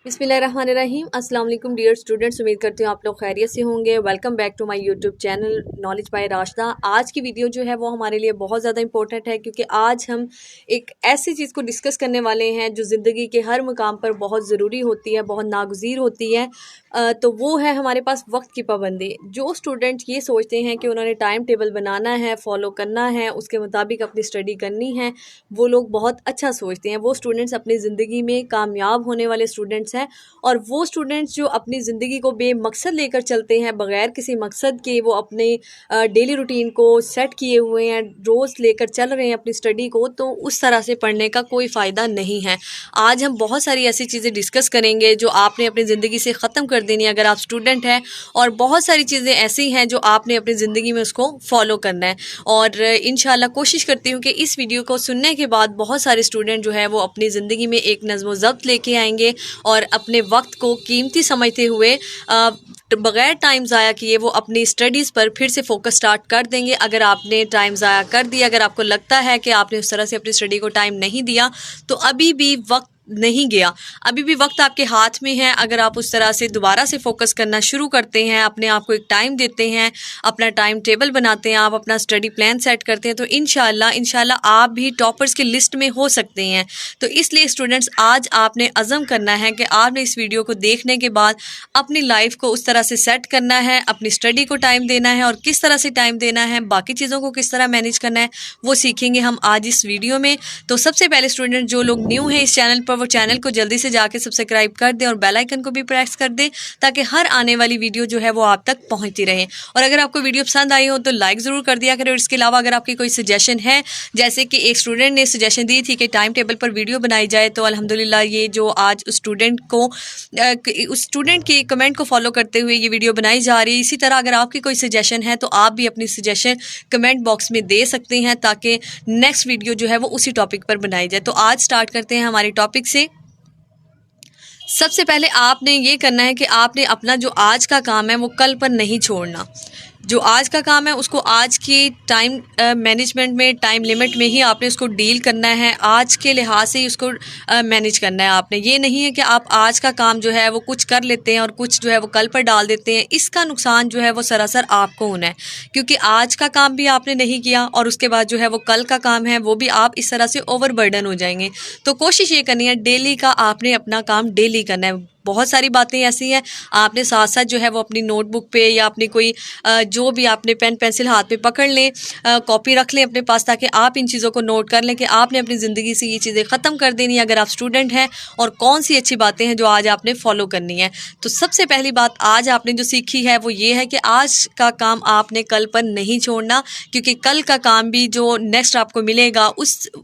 बिस्मिल्लाहिर्रहमानिर्रहीम। अस्सलाम वालेकुम डियर स्टूडेंट्स, उम्मीद करती हूँ आप लोग खैरियत से होंगे। Welcome back to my YouTube channel knowledge by Rashida. आज की वीडियो जो है वो हमारे लिए बहुत ज़्यादा इंपॉर्टेंट है क्योंकि आज हम एक ऐसी चीज़ को डिस्कस करने वाले हैं जो ज़िंदगी के हर मुकाम पर बहुत ज़रूरी होती है, बहुत नागुज़ीर होती है। तो वो है हमारे पास वक्त की पाबंदी। जो स्टूडेंट ये सोचते हैं कि उन्होंने टाइम टेबल बनाना है, फॉलो करना है, उसके मुताबिक अपनी स्टडी करनी है, वो लोग बहुत अच्छा सोचते हैं। वो स्टूडेंट्स अपनी ज़िंदगी में कामयाब होने वाले स्टूडेंट्स हैं। और वो स्टूडेंट्स जो अपनी ज़िंदगी को बेमकसद लेकर चलते हैं, बग़ैर किसी मकसद के वो अपने डेली रूटीन को सेट किए हुए हैं, रोज़ लेकर चल रहे हैं अपनी स्टडी को, तो उस तरह से पढ़ने का कोई फ़ायदा नहीं है। आज हम बहुत सारी ऐसी चीज़ें डिस्कस करेंगे जो आपने अपनी ज़िंदगी से ख़त्म कर देनी है अगर आप स्टूडेंट हैं, और बहुत सारी चीज़ें ऐसी हैं जो आपने अपनी ज़िंदगी में उसको फॉलो करना है। और इंशाल्लाह कोशिश करती हूँ कि इस वीडियो को सुनने के बाद बहुत सारे स्टूडेंट जो है वो अपनी ज़िंदगी में एक नज़्म व ज़ब्त लेके आएंगे और अपने वक्त को कीमती समझते हुए बग़ैर टाइम ज़ाया किए वो अपनी स्टडीज़ पर फिर से फोकस स्टार्ट कर देंगे। अगर आपने टाइम ज़ाया कर दिया, अगर आपको लगता है कि आपने उस तरह से अपनी स्टडी को टाइम नहीं दिया, तो अभी भी वक्त नहीं गया, अभी भी वक्त आपके हाथ में है। अगर आप उस तरह से दोबारा से फोकस करना शुरू करते हैं, अपने आप को एक टाइम देते हैं, अपना टाइम टेबल बनाते हैं, आप अपना स्टडी प्लान सेट करते हैं, तो इंशाल्लाह आप भी टॉपर्स की लिस्ट में हो सकते हैं। तो इसलिए स्टूडेंट्स, आज आपने अज़म करना है कि आपने इस वीडियो को देखने के बाद अपनी लाइफ को उस तरह से सेट करना है, अपनी स्टडी को टाइम देना है, और किस तरह से टाइम देना है, बाकी चीज़ों को किस तरह मैनेज करना है, वो सीखेंगे हम आज इस वीडियो में। तो सबसे पहले स्टूडेंट जो लोग न्यू हैं इस चैनल पर, वो चैनल को जल्दी से जाके सब्सक्राइब कर दें और बेल आइकन को भी प्रेस कर दें ताकि हर आने वाली वीडियो जो है वो आप तक पहुंचती रहे। और अगर आपको वीडियो पसंद आई हो तो लाइक ज़रूर कर दिया करें। और इसके अलावा अगर आपकी कोई सजेशन है, जैसे कि एक स्टूडेंट ने सजेशन दी थी कि टाइम टेबल पर वीडियो बनाई जाए, तो अल्हम्दुलिल्लाह ये जो आज उस स्टूडेंट के कमेंट को फॉलो करते हुए ये वीडियो बनाई जा रही है। इसी तरह अगर आपकी कोई सजेशन है तो आप भी अपनी सजेशन कमेंट बॉक्स में दे सकते हैं ताकि नेक्स्ट वीडियो जो है वो उसी टॉपिक पर बनाई जाए। तो आज स्टार्ट करते हैं हमारे टॉपिक से। सबसे पहले आपने ये करना है कि आपने अपना जो आज का काम है वो कल पर नहीं छोड़ना। जो आज का काम है उसको आज की टाइम मैनेजमेंट में, टाइम लिमिट में ही आपने उसको डील करना है, आज के लिहाज से ही उसको मैनेज करना है आपने। ये नहीं है कि आप आज का काम जो है वो कुछ कर लेते हैं और कुछ जो है वो कल पर डाल देते हैं। इसका नुकसान जो है वो सरासर आपको होना है, क्योंकि आज का काम भी आपने नहीं किया और उसके बाद जो है वो कल का काम है वो भी आप इस तरह से ओवरबर्डन हो जाएंगे। तो कोशिश ये करनी है डेली का आपने अपना काम डेली करना है। बहुत सारी बातें ऐसी हैं, आपने साथ साथ जो है वो अपनी नोटबुक पे या अपनी कोई जो भी आपने पेन पेंसिल हाथ में पकड़ लें, कॉपी रख लें अपने पास, ताकि आप इन चीज़ों को नोट कर लें कि आपने अपनी ज़िंदगी से ये चीज़ें ख़त्म कर देनी है अगर आप स्टूडेंट हैं, और कौन सी अच्छी बातें हैं जो आज आपने फॉलो करनी है। तो सबसे पहली बात आज आपने जो सीखी है वो ये है कि आज का काम आपने कल पर नहीं छोड़ना, क्योंकि कल का काम भी जो नेक्स्ट आपको मिलेगा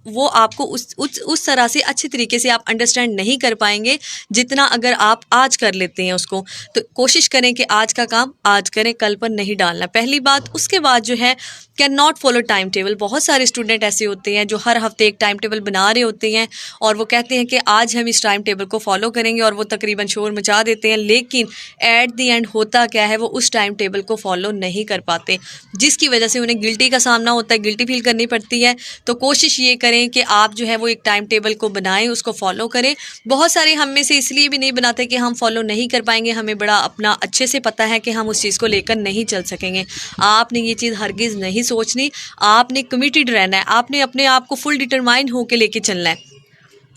वो आपको उस तरह से अच्छी तरीके से आप अंडरस्टैंड नहीं कर पाएंगे जितना अगर आप आज कर लेते हैं उसको। तो कोशिश करें कि आज का काम आज करें, कल पर नहीं डालना, पहली बात। उसके बाद जो है can not follow time table. बहुत सारे स्टूडेंट ऐसे होते हैं जो हर हफ्ते एक टाइम टेबल बना रहे होते हैं और वो कहते हैं कि आज हम इस टाइम टेबल को फॉलो करेंगे, और वो तकरीबन शोर मचा देते हैं, लेकिन एट द एंड होता क्या है, वो उस टाइम टेबल को फॉलो नहीं कर पाते, जिसकी वजह से उन्हें गिल्टी का सामना होता है, गिल्टी फील करनी पड़ती है। तो कोशिश ये करें कि आप जो है वो एक टाइम टेबल को बनाएं, उसको फॉलो करें। बहुत सारे हम में से इसलिए भी नहीं बनाते कि हम फॉलो नहीं कर पाएंगे, हमें बड़ा अपना अच्छे से पता है कि हम उस चीज़ को लेकर नहीं चल सकेंगे। आपने ये चीज़ हरगिज़ नहीं सोचनी, आपने कमिटेड रहना है, आपने अपने आप को फुल डिटरमाइंड होकर लेके चलना है।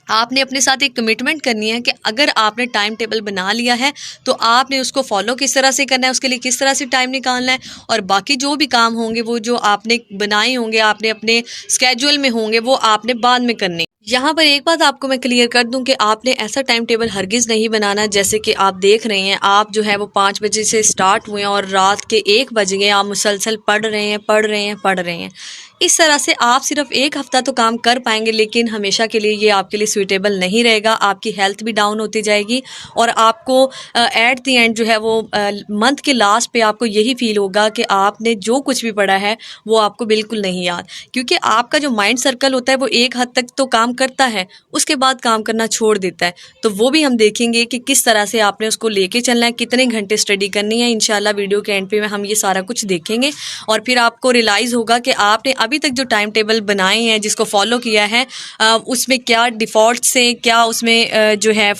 आपने अपने साथ एक कमिटमेंट करनी है कि अगर आपने टाइम टेबल बना लिया है तो आपने उसको फॉलो किस तरह से करना है, उसके लिए किस तरह से टाइम निकालना है, और बाकी जो भी काम होंगे वो जो आपने बनाए होंगे, आपने अपने स्केड्यूल में होंगे, वो आपने बाद में करने। यहाँ पर एक बात आपको मैं क्लियर कर दूं कि आपने ऐसा टाइम टेबल हरगिज़ नहीं बनाना जैसे कि आप देख रहे हैं, आप जो है वो 5 बजे से स्टार्ट हुए और रात के 1 बज गए, आप मुसलसल पढ़ रहे हैं। इस तरह से आप सिर्फ एक हफ़्ता तो काम कर पाएंगे, लेकिन हमेशा के लिए ये आपके लिए सूटेबल नहीं रहेगा। आपकी हेल्थ भी डाउन होती जाएगी और आपको एट द एंड जो है वो मंथ के लास्ट पे आपको यही फील होगा कि आपने जो कुछ भी पढ़ा है वो आपको बिल्कुल नहीं याद, क्योंकि आपका जो माइंड सर्कल होता है वो एक हद तक तो काम करता है, उसके बाद काम करना छोड़ देता है। तो वो भी हम देखेंगे कि किस तरह से आपने उसको लेके चलना है, कितने घंटे स्टडी करनी है। इंशाल्लाह वीडियो के एंड पे में हम ये सारा कुछ देखेंगे और फिर आपको रियलाइज़ होगा कि आपने अभी तक जो टाइम टेबल बनाए हैं, जिसको फॉलो किया है, उसमें क्या डिफ़ॉल्ट से, क्या उसमें जो है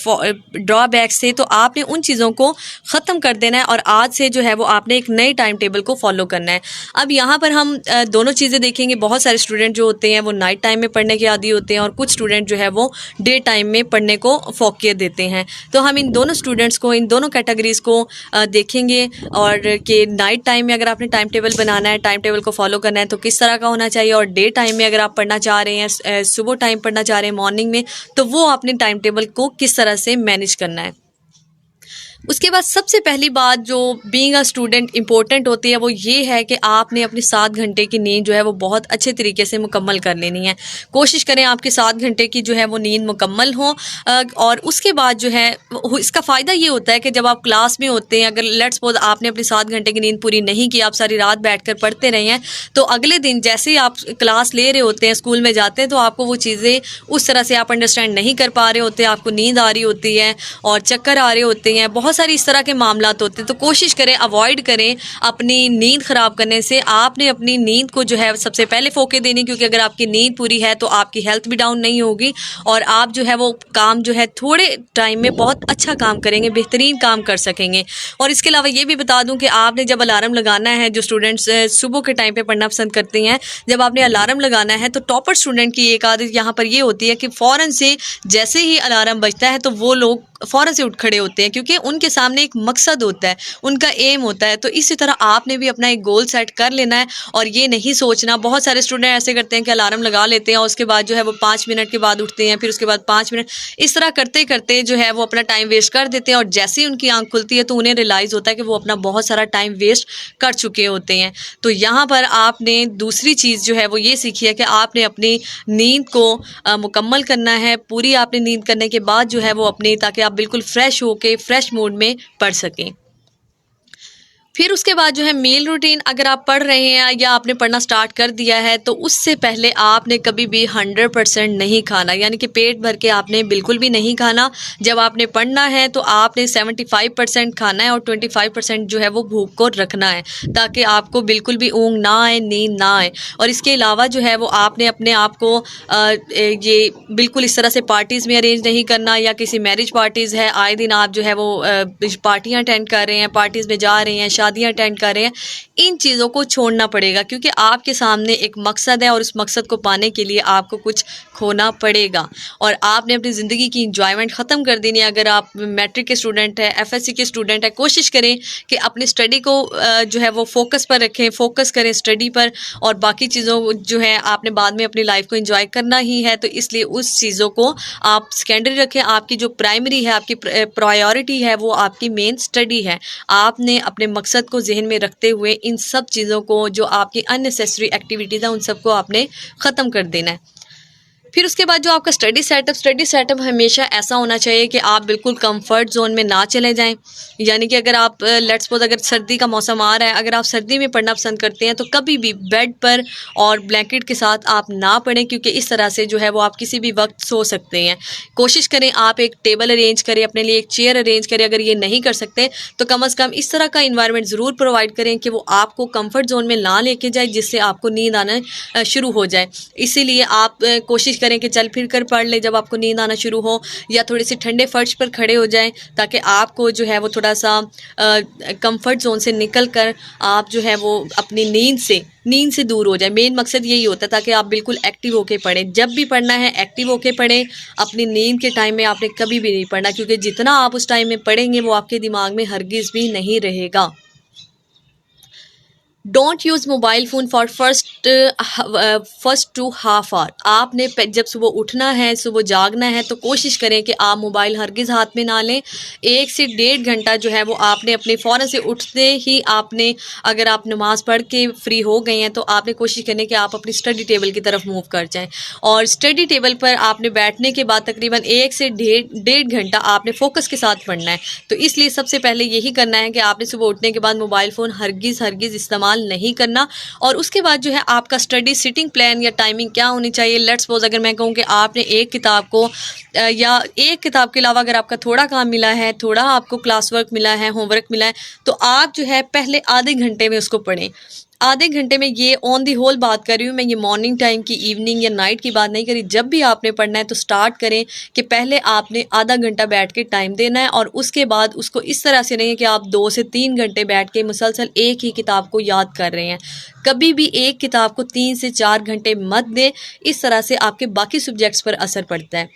ड्रॉबैक्स थे, तो आपने उन चीज़ों को ख़त्म कर देना है और आज से जो है वो आपने एक नए टाइम टेबल को फॉलो करना है। अब यहाँ पर हम दोनों चीज़ें देखेंगे। बहुत सारे स्टूडेंट जो होते हैं वो नाइट टाइम में पढ़ने के आदी होते हैं और कुछ स्टूडेंट जो है वो डे टाइम में पढ़ने को फोकियत देते हैं। तो हम इन दोनों स्टूडेंट्स को, इन दोनों कैटेगरीज़ को देखेंगे और कि नाइट टाइम में अगर आपने टाइम टेबल बनाना है, टाइम टेबल को फॉलो करना है तो किस तरह का होना चाहिए, और डे टाइम में अगर आप पढ़ना चाह रहे हैं, सुबह टाइम पढ़ना चाह रहे हैं मॉर्निंग में, तो वो आपने टाइम टेबल को किस तरह से मैनेज करना है। उसके बाद सबसे पहली बात जो बीइंग अ स्टूडेंट इम्पोर्टेंट होती है वो ये है कि आपने अपनी 7 घंटे की नींद जो है वो बहुत अच्छे तरीके से मुकम्मल कर लेनी है। कोशिश करें आपकी 7 घंटे की जो है वो नींद मुकम्मल हो। और उसके बाद जो है इसका फ़ायदा ये होता है कि जब आप क्लास में होते हैं, अगर लेट्स सपोज आपने अपनी 7 घंटे की नींद पूरी नहीं की, आप सारी रात बैठ कर पढ़ते रहे हैं, तो अगले दिन जैसे ही आप क्लास ले रहे होते हैं, स्कूल में जाते हैं, तो आपको वो चीज़ें उस तरह से आप अंडरस्टैंड नहीं कर पा रहे होते, आपको नींद आ रही होती है और चक्कर आ रहे होते हैं, बहुत सारी इस तरह के मामलात होते हैं। तो कोशिश करें, अवॉइड करें अपनी नींद ख़राब करने से। आपने अपनी नींद को जो है सबसे पहले फोके देनी, क्योंकि अगर आपकी नींद पूरी है तो आपकी हेल्थ भी डाउन नहीं होगी और आप जो है वो काम जो है थोड़े टाइम में बहुत अच्छा काम करेंगे, बेहतरीन काम कर सकेंगे। और इसके अलावा ये भी बता दूं कि आपने जब अलार्म लगाना है, जो स्टूडेंट्स सुबह के टाइम पे पढ़ना पसंद करते हैं, जब आपने अलार्म लगाना है तो टॉपर स्टूडेंट की एक आदत यहाँ पर ये होती है कि फ़ौरन से जैसे ही अलार्म बजता है तो वो लोग फ़ौरन से उठ खड़े होते हैं, क्योंकि उनके सामने एक मकसद होता है, उनका एम होता है। तो इसी तरह आपने भी अपना एक गोल सेट कर लेना है और ये नहीं सोचना। बहुत सारे स्टूडेंट ऐसे करते हैं कि अलार्म लगा लेते हैं और उसके बाद जो है वो 5 मिनट के बाद उठते हैं, फिर उसके बाद 5 मिनट, इस तरह करते करते जो है वो अपना टाइम वेस्ट कर देते हैं और जैसे ही उनकी आंख खुलती है तो उन्हें रियलाइज़ होता है कि वो अपना बहुत सारा टाइम वेस्ट कर चुके होते हैं। तो यहाँ पर आपने दूसरी चीज़ जो है वो ये सीखी है कि आपने अपनी नींद को मुकम्मल करना है। पूरी आपने नींद करने के बाद जो है वो अपनी, ताकि आप बिल्कुल फ्रेश होके फ्रेश मूड में पढ़ सकें। फिर उसके बाद जो है मील रूटीन, अगर आप पढ़ रहे हैं या आपने पढ़ना स्टार्ट कर दिया है तो उससे पहले आपने कभी भी 100% नहीं खाना, यानी कि पेट भर के आपने बिल्कुल भी नहीं खाना। जब आपने पढ़ना है तो आपने 75% खाना है और 25% जो है वो भूख को रखना है, ताकि आपको बिल्कुल भी ऊँग ना आए, नींद ना आए। और इसके अलावा जो है वो आपने अपने आप को ये बिल्कुल इस तरह से पार्टीज़ में अरेंज नहीं करना, या किसी मैरिज पार्टीज़ है, आए दिन आप जो है वो पार्टियाँ अटेंड कर रहे हैं, पार्टीज़ में जा रहे हैं, शादियाँ अटेंड कर रहे हैं, इन चीज़ों को छोड़ना पड़ेगा, क्योंकि आपके सामने एक मकसद है और उस मकसद को पाने के लिए आपको कुछ खोना पड़ेगा और आपने अपनी ज़िंदगी की इंजॉयमेंट ख़त्म कर देनी है। अगर आप मैट्रिक के स्टूडेंट हैं, एफएससी के स्टूडेंट हैं, कोशिश करें कि अपनी स्टडी को जो है वो फोकस पर रखें, फोकस करें स्टडी पर, और बाकी चीज़ों जो है आपने बाद में अपनी लाइफ को एंजॉय करना ही है, तो इसलिए उस चीज़ों को आप सेकेंडरी रखें। आपकी जो प्राइमरी है, आपकी प्रायोरिटी है, वो आपकी मेन स्टडी है। आपने अपने मकसद को जहन में रखते हुए इन सब चीज़ों को, जो आपकी अननेसेसरी एक्टिविटीज़ हैं, उन सबको आपने ख़त्म कर देना है। फिर उसके बाद जो आपका स्टडी सेटअप हमेशा ऐसा होना चाहिए कि आप बिल्कुल कंफर्ट जोन में ना चले जाएं। यानी कि अगर आप लेट्स सपोज अगर सर्दी का मौसम आ रहा है, अगर आप सर्दी में पढ़ना पसंद करते हैं तो कभी भी बेड पर और ब्लैंकेट के साथ आप ना पढ़ें, क्योंकि इस तरह से जो है वो आप किसी भी वक्त सो सकते हैं। कोशिश करें आप एक टेबल अरेंज करें, अपने लिए एक चेयर अरेंज करें। अगर ये नहीं कर सकते तो कम अज़ कम इस तरह का इन्वायरमेंट ज़रूर प्रोवाइड करें कि वो आपको कम्फर्ट जोन में ना लेके जाए, जिससे आपको नींद आना शुरू हो जाए। इसीलिए आप कोशिश करें कि चल फिर कर पढ़ ले जब आपको नींद आना शुरू हो, या थोड़ी सी ठंडे फर्श पर खड़े हो जाएं, ताकि आपको जो है वो थोड़ा सा कंफर्ट जोन से निकल कर आप जो है वो अपनी नींद से दूर हो जाए। मेन मकसद यही होता है, ताकि आप बिल्कुल एक्टिव होके पढ़ें। जब भी पढ़ना है एक्टिव होके पढ़ें। अपनी नींद के टाइम में आपने कभी भी नहीं पढ़ना, क्योंकि जितना आप उस टाइम में पढ़ेंगे वो आपके दिमाग में हरगिज़ भी नहीं रहेगा। Don't use mobile phone for first two half hour. आपने जब सुबह उठना है, सुबह जागना है, तो कोशिश करें कि आप मोबाइल हरगिज़ हाथ में ना लें। 1 से 1.5 घंटा जो है वो आपने अपने फ़ौरन से उठते ही आपने, अगर आप नमाज़ पढ़ के फ्री हो गए हैं तो आपने कोशिश करनी कि आप अपनी स्टडी टेबल की तरफ मूव कर जाएं। और स्टडी टेबल पर आपने बैठने के बाद तकरीबन 1 से 1.5 घंटा आपने फ़ोकस के साथ पढ़ना है। तो इसलिए सबसे पहले यही करना है कि आपने सुबह उठने के बाद मोबाइल फ़ोन हरगिज़ इस्तेमाल नहीं करना। और उसके बाद जो है आपका स्टडी सिटिंग प्लान या टाइमिंग क्या होनी चाहिए। लेट्स सपोज अगर मैं कहूँ कि आपने एक किताब को या एक किताब के अलावा अगर आपका थोड़ा काम मिला है, थोड़ा आपको क्लास वर्क मिला है, होमवर्क मिला है, तो आप जो है पहले आधे घंटे में उसको पढ़ें। आधे घंटे में ये ऑन दी होल बात कर रही हूँ मैं, ये मॉर्निंग टाइम की, इवनिंग या नाइट की बात नहीं करी। जब भी आपने पढ़ना है तो स्टार्ट करें कि पहले आपने आधा घंटा बैठ के टाइम देना है, और उसके बाद उसको इस तरह से नहीं है कि आप 2 से 3 घंटे बैठ के मुसलसल एक ही किताब को याद कर रहे हैं। कभी भी एक किताब को 3 से 4 घंटे मत दें, इस तरह से आपके बाकी सब्जेक्ट्स पर असर पड़ता है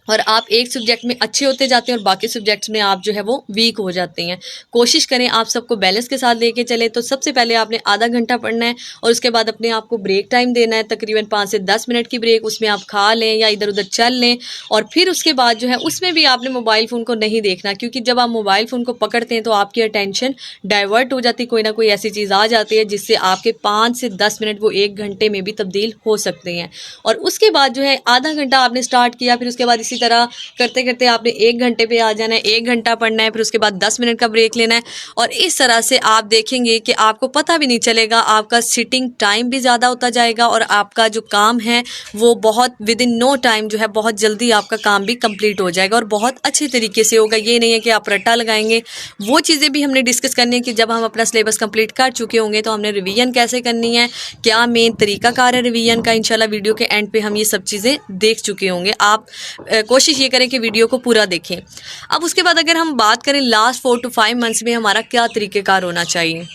और आप एक सब्जेक्ट में अच्छे होते जाते हैं और बाकी सब्जेक्ट्स में आप जो है वो वीक हो जाते हैं। कोशिश करें आप सबको बैलेंस के साथ लेके चले। तो सबसे पहले आपने आधा घंटा पढ़ना है और उसके बाद अपने आप को ब्रेक टाइम देना है, तकरीबन 5 से 10 मिनट की ब्रेक। उसमें आप खा लें या इधर उधर चल लें, और फिर उसके बाद जो है उसमें भी आपने मोबाइल फ़ोन को नहीं देखना, क्योंकि जब आप मोबाइल फ़ोन को पकड़ते हैं तो आपकी अटेंशन डाइवर्ट हो जाती है, कोई ना कोई ऐसी चीज़ आ जाती है जिससे आपके 5 से 10 मिनट वो 1 घंटे में भी तब्दील हो सकते हैं। और उसके बाद जो है आधा घंटा आपने स्टार्ट किया, फिर उसके बाद इसी तरह करते करते आपने 1 घंटे पे आ जाना है, 1 घंटा पढ़ना है, फिर उसके बाद 10 मिनट का ब्रेक लेना है। और इस तरह से आप देखेंगे कि आपको पता भी नहीं चलेगा, आपका सिटिंग टाइम भी ज़्यादा होता जाएगा और आपका जो काम है वो बहुत विद इन नो टाइम जो है बहुत जल्दी आपका काम भी कंप्लीट हो जाएगा और बहुत अच्छे तरीके से होगा। ये नहीं है कि आप रट्टा लगाएंगे। वो चीज़ें भी हमने डिस्कस करनी है कि जब हम अपना सिलेबस कंप्लीट कर चुके होंगे तो हमने रिवीजन कैसे करनी है, क्या मेन तरीकाकार है रिवीजन का। इंशाल्लाह वीडियो के एंड पे हम ये सब चीज़ें देख चुके होंगे। आप कोशिश ये करें कि वीडियो को पूरा देखें। अब उसके बाद अगर हम बात करें लास्ट 4 to 5 मंथ्स में हमारा क्या तरीक़ेकार होना चाहिए,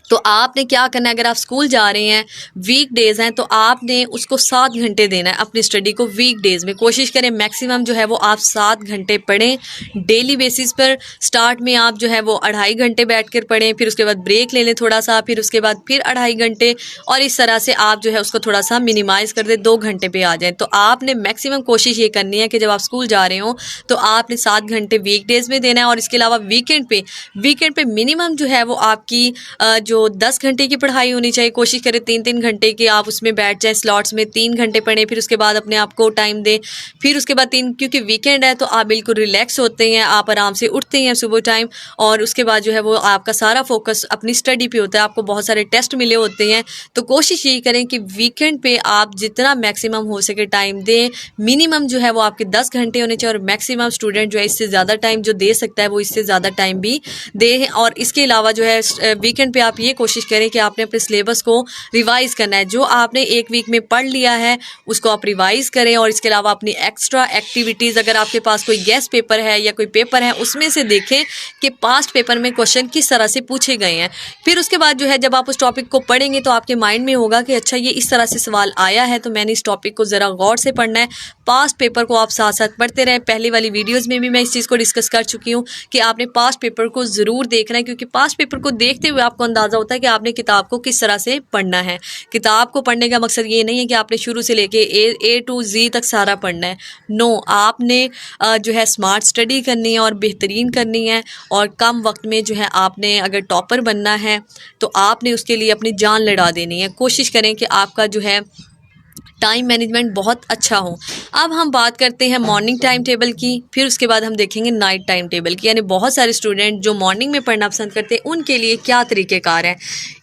तो आपने क्या करना है, अगर आप स्कूल जा रहे हैं, वीक डेज़ हैं, तो आपने उसको 7 घंटे देना है अपनी स्टडी को। वीक डेज़ में कोशिश करें मैक्सिमम जो है वो आप 7 घंटे पढ़ें डेली बेसिस पर। स्टार्ट में आप जो है वो 2.5 घंटे बैठ कर पढ़ें, फिर उसके बाद ब्रेक ले लें थोड़ा सा, फिर उसके बाद फिर 2.5 घंटे, और इस तरह से आप जो है उसको थोड़ा सा मिनिमाइज़ कर दें, 2 घंटे पे आ जाएँ। तो आपने मैक्सिमम कोशिश ये करनी है कि जब आप स्कूल जा रहे हो तो आपने 7 घंटे वीक डेज़ में देना है। और इसके अलावा वीकेंड पे मिनिमम जो है वो आपकी जो 10 घंटे की पढ़ाई होनी चाहिए। कोशिश करें 3-3 घंटे के आप उसमें बैठ जाएं, स्लॉट्स में 3 घंटे पढ़ें, फिर उसके बाद अपने आप को टाइम दें, फिर उसके बाद 3, क्योंकि वीकेंड है तो आप बिल्कुल रिलैक्स होते हैं, आप आराम से उठते हैं सुबह टाइम, और उसके बाद जो है वो आपका सारा फोकस अपनी स्टडी पे होता है। आपको बहुत सारे टेस्ट मिले होते हैं, तो कोशिश यही करें कि वीकेंड पे आप जितना मैक्सिमम हो सके टाइम दें। मिनिमम जो है वो आपके 10 घंटे होने चाहिए, और मैक्सिमम स्टूडेंट जो है इससे ज़्यादा टाइम जो दे सकता है वो इससे ज़्यादा टाइम भी दे। और इसके अलावा जो है वीकेंड पे आप ये कोशिश करें कि आपने अपने सिलेबस को रिवाइज़ करना है। जो आपने एक वीक में पढ़ लिया है उसको आप रिवाइज़ करें, और इसके अलावा अपनी एक्स्ट्रा एक्टिविटीज़, अगर आपके पास कोई गेस्ट पेपर है या कोई पेपर है उसमें से देखें कि पास्ट पेपर में क्वेश्चन किस तरह से पूछे गए हैं। फिर उसके बाद जो है जब आप उस टॉपिक को पढ़ेंगे तो आपके माइंड में होगा कि अच्छा ये इस तरह से सवाल आया है, तो मैंने इस टॉपिक को ज़रा गौर से पढ़ना है। पास्ट पेपर को आप साथ साथ पढ़ते रहें। पहले वाली वीडियोज़ में भी मैं इस चीज़ को डिस्कस कर चुकी हूँ कि आपने पास्ट पेपर को ज़रूर देखना है, क्योंकि पास्ट पेपर को देखते हुए आपको अंदाज़ा होता है कि आपने किताब को किस तरह से पढ़ना है। किताब को पढ़ने का मकसद ये नहीं है कि आपने शुरू से लेके ए टू जी तक सारा पढ़ना है। नो, आपने जो है स्मार्ट स्टडी करनी है और बेहतरीन करनी है, और कम वक्त में जो है आपने अगर टॉपर बनना है तो आपने उसके लिए अपनी जान लड़ा देनी है। कोशिश करें कि आपका जो है टाइम मैनेजमेंट बहुत अच्छा हो। अब हम बात करते हैं मॉर्निंग टाइम टेबल की, फिर उसके बाद हम देखेंगे नाइट टाइम टेबल की। यानी बहुत सारे स्टूडेंट जो मॉर्निंग में पढ़ना पसंद करते हैं उनके लिए क्या तरीक़ेकार है।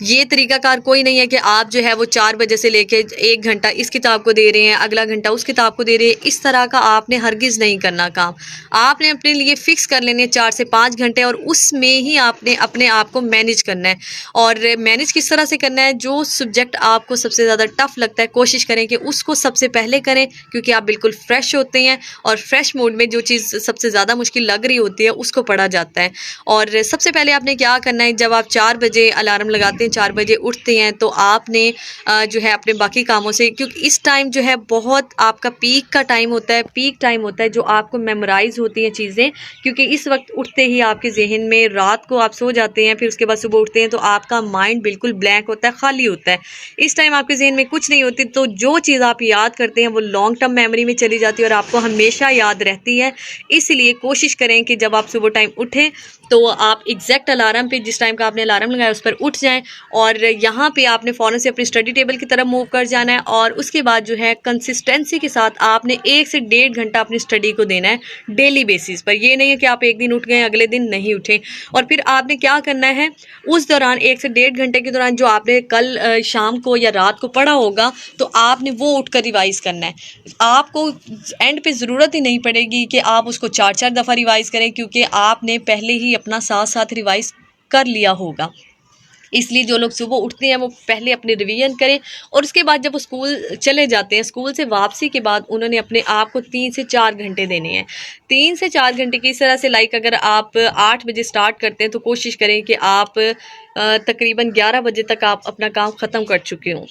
ये तरीक़ाकार कोई नहीं है कि आप जो है वो 4 बजे से लेके 1 घंटा इस किताब को दे रहे हैं, अगला घंटा उस किताब को दे रहे हैं। इस तरह का आपने हरगिज़ नहीं करना काम। आपने अपने लिए फ़िक्स कर लेने 4 से 5 घंटे, और उसमें ही आपने अपने आप को मैनेज करना है। और मैनेज किस तरह से करना है, जो सब्जेक्ट आपको सबसे ज़्यादा टफ लगता है कोशिश करें कि उसको सबसे पहले करें, क्योंकि आप बिल्कुल फ्रेश होते हैं और फ्रेश मूड में जो चीज़ सबसे ज़्यादा मुश्किल लग रही होती है उसको पढ़ा जाता है। और सबसे पहले आपने क्या करना है, जब आप 4 बजे अलार्म लगाते हैं, 4 बजे उठते हैं, तो आपने जो है अपने बाकी कामों से, क्योंकि इस टाइम जो है बहुत आपका पीक का टाइम होता है, पीक टाइम होता है जो आपको मेमोराइज़ होती हैं चीज़ें, क्योंकि इस वक्त उठते ही आपके जहन में, रात को आप सो जाते हैं, फिर उसके बाद सुबह उठते हैं तो आपका माइंड बिल्कुल ब्लैंक होता है, खाली होता है। इस टाइम आपके जहन में कुछ नहीं होती, तो जो चीज़ आप याद करते हैं वो लॉन्ग टर्म मेमोरी में चली जाती है और आपको हमेशा याद रहती है। इसलिए कोशिश करें कि जब आप सुबह टाइम उठें तो आप एग्जैक्ट अलार्म पे, जिस टाइम का आपने अलार्म लगाया उस पर उठ जाएं, और यहाँ पे आपने फ़ौरन से अपनी स्टडी टेबल की तरफ मूव कर जाना है। और उसके बाद जो है कंसिस्टेंसी के साथ आपने 1 से 1.5 घंटा अपनी स्टडी को देना है डेली बेसिस पर। ये नहीं है कि आप एक दिन उठ गए अगले दिन नहीं उठे। और फिर आपने क्या करना है, उस दौरान 1 से 1.5 घंटे के दौरान जो आपने कल शाम को या रात को पढ़ा होगा तो आपने वो उठ कर रिवाइज़ करना है। आपको एंड पे ज़रूरत ही नहीं पड़ेगी कि आप उसको 4-4 दफ़ा रिवाइज़ करें, क्योंकि आपने पहले ही अपना साथ साथ रिवाइज़ कर लिया होगा। इसलिए जो लोग सुबह उठते हैं वो पहले अपने रिवीजन करें और उसके बाद जब वो स्कूल चले जाते हैं, स्कूल से वापसी के बाद उन्होंने अपने आप को 3 से 4 घंटे देने हैं। 3 से 4 घंटे की इस तरह से, लाइक अगर आप 8 बजे स्टार्ट करते हैं तो कोशिश करें कि आप तकरीबन 11 बजे तक आप अपना काम ख़त्म कर चुके हों,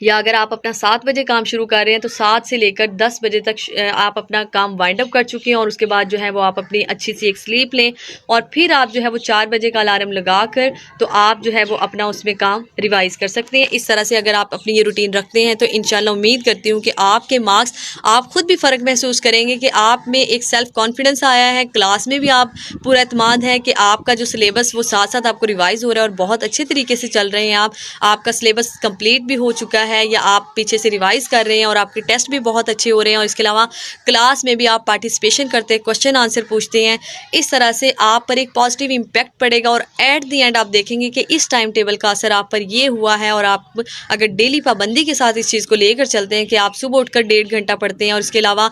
या अगर आप अपना 7 बजे काम शुरू कर रहे हैं तो 7 से लेकर 10 बजे तक आप अपना काम वाइंड अप कर चुके हैं और उसके बाद जो है वो आप अपनी अच्छी सी एक स्लीप लें और फिर आप जो है वो 4 बजे का अलार्म लगा कर तो आप जो है वो अपना उसमें काम रिवाइज़ कर सकते हैं। इस तरह से अगर आप अपनी ये रूटीन रखते हैं तो इंशाल्लाह उम्मीद करती हूँ कि आपके मार्क्स, आप खुद भी फ़र्क महसूस करेंगे कि आप में एक सेल्फ़ कॉन्फिडेंस आया है, क्लास में भी आप पूरा एतमाद है कि आपका जो सिलेबस वो साथ साथ आपको रिवाइज़ हो रहा है और बहुत अच्छे तरीके से चल रहे हैं आपका सिलेबस कंप्लीट भी हो चुका है या आप पीछे से रिवाइज कर रहे हैं और आपके टेस्ट भी बहुत अच्छे हो रहे हैं और इसके अलावा क्लास में भी आप पार्टिसिपेशन करते हैं, क्वेश्चन आंसर पूछते हैं। इस तरह से आप पर एक पॉजिटिव इम्पैक्ट पड़ेगा और एट दी एंड आप देखेंगे कि इस टाइम टेबल का असर आप पर ये हुआ है। और आप अगर डेली पाबंदी के साथ इस चीज़ को लेकर चलते हैं कि आप सुबह उठकर 1.5 घंटा पढ़ते हैं और इसके अलावा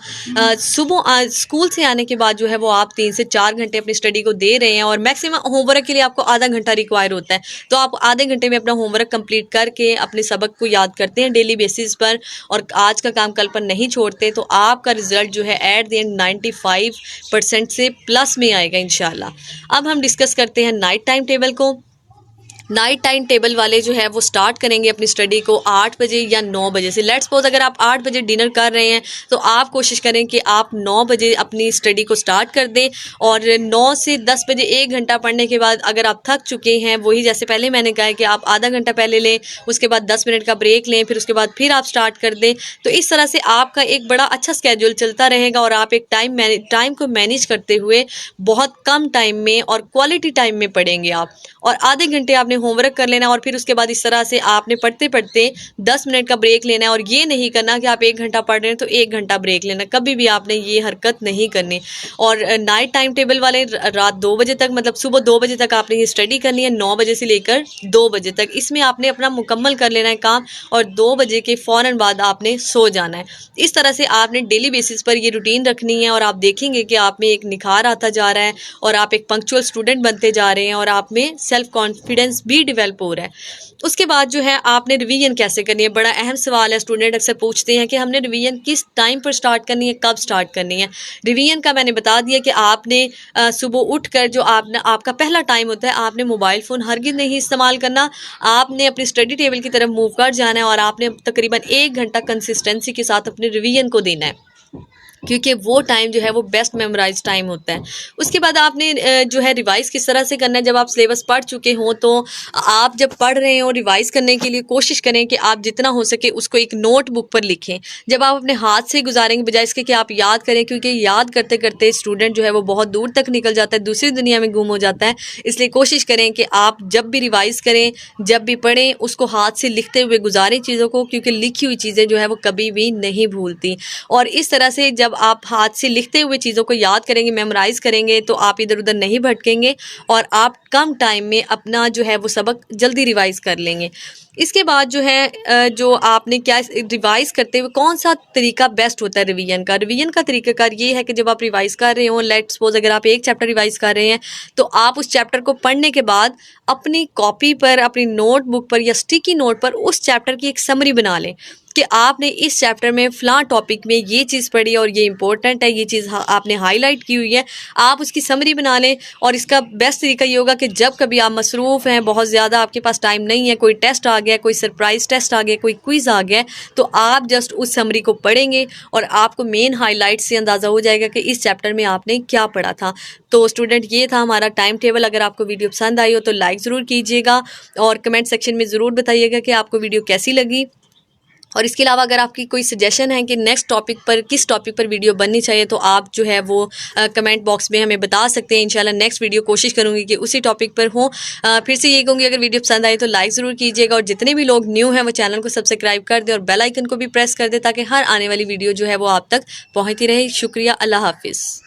सुबह स्कूल से आने के बाद जो है वो आप 3 से 4 घंटे अपनी स्टडी को दे रहे हैं और मैक्सिमम होमवर्क के लिए आपको आधा घंटा रिक्वायर होता है, तो आप आधे घंटे में अपना होमवर्क कंप्लीट करके अपने सबक को याद करते हैं डेली बेसिस पर और आज का काम कल पर नहीं छोड़ते, तो आपका रिजल्ट जो है एट द एंड 95% से प्लस में आएगा इंशाल्लाह। अब हम डिस्कस करते हैं नाइट टाइम टेबल को। नाइट टाइम टेबल वाले जो है वो स्टार्ट करेंगे अपनी स्टडी को 8 बजे या 9 बजे से। लेट्स सपोज अगर आप 8 बजे डिनर कर रहे हैं तो आप कोशिश करें कि आप 9 बजे अपनी स्टडी को स्टार्ट कर दें और 9 से 10 बजे 1 घंटा पढ़ने के बाद अगर आप थक चुके हैं, वही जैसे पहले मैंने कहा है कि आप आधा घंटा पहले लें, उसके बाद 10 मिनट का ब्रेक लें, फिर उसके बाद फिर आप स्टार्ट कर दें। तो इस तरह से आपका एक बड़ा अच्छा स्केड्यूल चलता रहेगा और आप एक टाइम को मैनेज करते हुए बहुत कम टाइम में और क्वालिटी टाइम में पढ़ेंगे आप। और आधे घंटे आपने होमवर्क कर लेना और फिर उसके बाद इस तरह से आपने पढ़ते पढ़ते 10 मिनट का ब्रेक लेना है और ये नहीं करना कि आप 1 घंटा पढ़ रहे हैं तो 1 घंटा ब्रेक लेना, कभी भी आपने ये हरकत नहीं करनी। और नाइट टाइम टेबल वाले रात 2 बजे तक, मतलब सुबह 2 बजे तक आपने ये स्टडी करनी है, 9 बजे से लेकर 2 बजे तक इसमें आपने अपना मुकम्मल कर लेना है काम और 2 बजे के फ़ौरन बाद आपने सो जाना है। इस तरह से आपने डेली बेसिस पर ये रूटीन रखनी है और आप देखेंगे कि आप में एक निखार आता जा रहा है और आप एक पंक्चुअल स्टूडेंट बनते जा रहे हैं और आप में सेल्फ कॉन्फिडेंस भी डेवलप हो रहा है। उसके बाद जो है आपने रिवीजन कैसे करनी है, बड़ा अहम सवाल है। स्टूडेंट अक्सर पूछते हैं कि हमने रिवीजन किस टाइम पर स्टार्ट करनी है, कब स्टार्ट करनी है। रिवीजन का मैंने बता दिया कि आपने सुबह उठकर जो आपका पहला टाइम होता है, आपने मोबाइल फ़ोन हरगिज़ नहीं इस्तेमाल करना, आपने अपनी स्टडी टेबल की तरफ मूव कर जाना है और आपने तकरीबन 1 घंटा कंसिस्टेंसी के साथ अपने रिवीजन को देना है, क्योंकि वो टाइम जो है वो बेस्ट मेमोराइज टाइम होता है। उसके बाद आपने जो है रिवाइज़ किस तरह से करना है, जब आप सिलेबस पढ़ चुके हों तो आप जब पढ़ रहे हो रिवाइज़ करने के लिए कोशिश करें कि आप जितना हो सके उसको एक नोटबुक पर लिखें। जब आप अपने हाथ से गुजारेंगे बजाय इसके कि आप याद करें, क्योंकि याद करते करते स्टूडेंट जो है वो बहुत दूर तक निकल जाता है, दूसरी दुनिया में गुम हो जाता है। इसलिए कोशिश करें कि आप जब भी रिवाइज़ करें, जब भी पढ़ें, उसको हाथ से लिखते हुए गुजारें चीज़ों को, क्योंकि लिखी हुई चीज़ें जो है वो कभी भी नहीं भूलती। और इस तरह से जब आप हाथ से लिखते हुए चीज़ों को याद करेंगे, मेमोराइज़ करेंगे, तो आप इधर उधर नहीं भटकेंगे और आप कम टाइम में अपना जो है वो सबक जल्दी रिवाइज़ कर लेंगे। इसके बाद जो है जो आपने क्या रिवाइज़ करते हुए कौन सा तरीका बेस्ट होता है रिवीजन का। रिवीजन का तरीक़ाकार ये है कि जब आप रिवाइज़ कर रहे हो, लेट्स सपोज अगर आप एक चैप्टर रिवाइज़ कर रहे हैं तो आप उस चैप्टर को पढ़ने के बाद अपनी कॉपी पर, अपनी नोटबुक पर या स्टिकी नोट पर उस चैप्टर की एक समरी बना लें कि आपने इस चैप्टर में फ़लाँ टॉपिक में ये चीज़ पढ़ी और ये इंपॉर्टेंट है, ये चीज़ आपने हाईलाइट की हुई है, आप उसकी समरी बना लें। और इसका बेस्ट तरीका ये होगा कि जब कभी आप मसरूफ़ हैं, बहुत ज़्यादा आपके पास टाइम नहीं है, कोई टेस्ट आ गया, कोई सरप्राइज़ टेस्ट आ गया, कोई क्विज़ आ गया, तो आप जस्ट उस समरी को पढ़ेंगे और आपको मेन हाईलाइट से अंदाज़ा हो जाएगा कि इस चैप्टर में आपने क्या पढ़ा था। तो स्टूडेंट, ये था हमारा टाइम टेबल। अगर आपको वीडियो पसंद आई हो तो लाइक ज़रूर कीजिएगा और कमेंट सेक्शन में ज़रूर बताइएगा कि आपको वीडियो कैसी लगी। और इसके अलावा अगर आपकी कोई सजेशन है कि नेक्स्ट टॉपिक पर किस टॉपिक पर वीडियो बननी चाहिए तो आप जो है वो कमेंट बॉक्स में हमें बता सकते हैं। इंशाल्लाह नेक्स्ट वीडियो कोशिश करूँगी कि उसी टॉपिक पर हो। फिर से ये कहूँगी, अगर वीडियो पसंद आए तो लाइक ज़रूर कीजिएगा और जितने भी लोग न्यू हैं वो चैनल को सब्सक्राइब कर दें और बेल आइकन को भी प्रेस कर दें ताकि हर आने वाली वीडियो जो है वो आप तक पहुँचती रहे। शुक्रिया, अल्लाह हाफिज़।